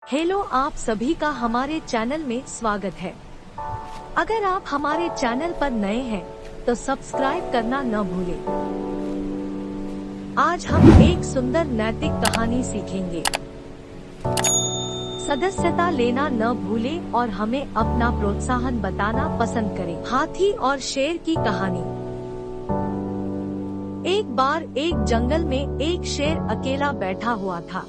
Hello, आप सभी का हमारे चैनल में स्वागत है। अगर आप हमारे चैनल पर नए हैं तो सब्सक्राइब करना न भूलें। आज हम एक सुंदर नैतिक कहानी सीखेंगे। सदस्यता लेना न भूलें और हमें अपना प्रोत्साहन बताना पसंद करें। हाथी और शेर की कहानी। एक बार एक जंगल में एक शेर अकेला बैठा हुआ था।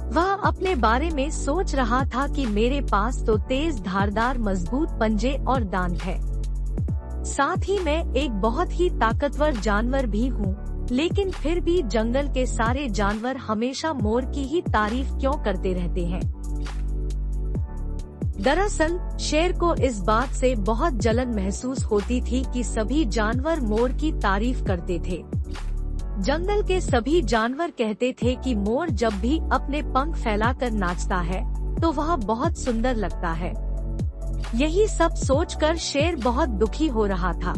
वह अपने बारे में सोच रहा था कि मेरे पास तो तेज धारदार मजबूत पंजे और दांत है, साथ ही मैं एक बहुत ही ताकतवर जानवर भी हूँ, लेकिन फिर भी जंगल के सारे जानवर हमेशा मोर की ही तारीफ क्यों करते रहते हैं। दरअसल शेर को इस बात से बहुत जलन महसूस होती थी कि सभी जानवर मोर की तारीफ करते थे। जंगल के सभी जानवर कहते थे कि मोर जब भी अपने पंख फैलाकर नाचता है तो वह बहुत सुंदर लगता है। यही सब सोचकर शेर बहुत दुखी हो रहा था।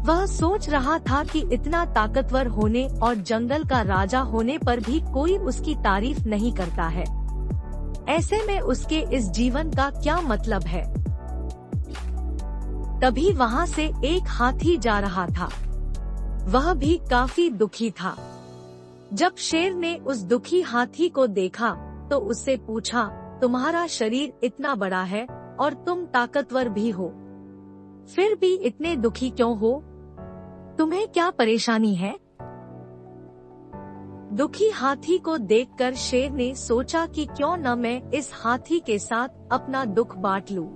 वह सोच रहा था कि इतना ताकतवर होने और जंगल का राजा होने पर भी कोई उसकी तारीफ नहीं करता है। ऐसे में उसके इस जीवन का क्या मतलब है। तभी वहाँ से एक हाथी जा रहा था। वह भी काफी दुखी था। जब शेर ने उस दुखी हाथी को देखा तो उससे पूछा, तुम्हारा शरीर इतना बड़ा है और तुम ताकतवर भी हो, फिर भी इतने दुखी क्यों हो? तुम्हें क्या परेशानी है? दुखी हाथी को देखकर शेर ने सोचा कि क्यों न मैं इस हाथी के साथ अपना दुख बांट लूं।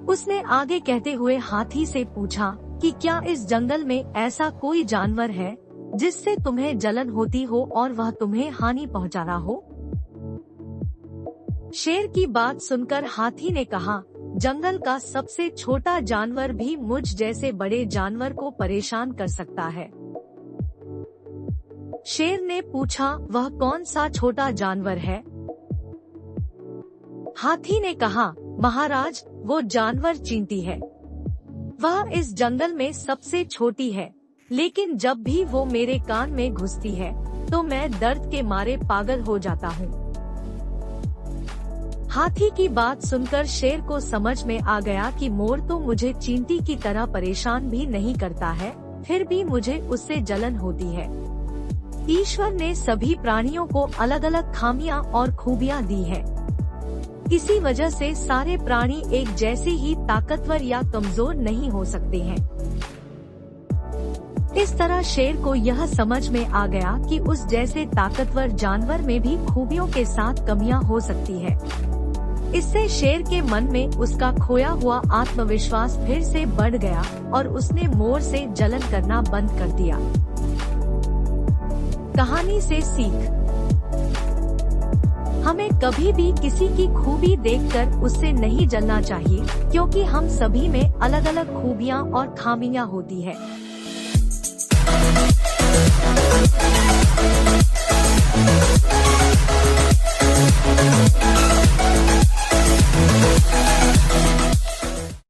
उसने आगे कहते हुए हाथी से पूछा कि क्या इस जंगल में ऐसा कोई जानवर है जिससे तुम्हें जलन होती हो और वह तुम्हें हानि पहुंचा रहा हो? शेर की बात सुनकर हाथी ने कहा, जंगल का सबसे छोटा जानवर भी मुझ जैसे बड़े जानवर को परेशान कर सकता है। शेर ने पूछा, वह कौन सा छोटा जानवर है? हाथी ने कहा, महाराज, वो जानवर चींटी है। वह इस जंगल में सबसे छोटी है, लेकिन जब भी वो मेरे कान में घुसती है तो मैं दर्द के मारे पागल हो जाता हूँ। हाथी की बात सुनकर शेर को समझ में आ गया कि मोर तो मुझे चींटी की तरह परेशान भी नहीं करता है, फिर भी मुझे उससे जलन होती है। ईश्वर ने सभी प्राणियों को अलग अलग खामियां और खूबियां दी है। इसी वजह से सारे प्राणी एक जैसे ही ताकतवर या कमजोर नहीं हो सकते हैं। इस तरह शेर को यह समझ में आ गया कि उस जैसे ताकतवर जानवर में भी खूबियों के साथ कमियां हो सकती है। इससे शेर के मन में उसका खोया हुआ आत्मविश्वास फिर से बढ़ गया और उसने मोर से जलन करना बंद कर दिया। कहानी से सीख। हमें कभी भी किसी की खूबी देखकर उससे नहीं जलना चाहिए, क्योंकि हम सभी में अलग अलग खूबियां और खामियां होती है।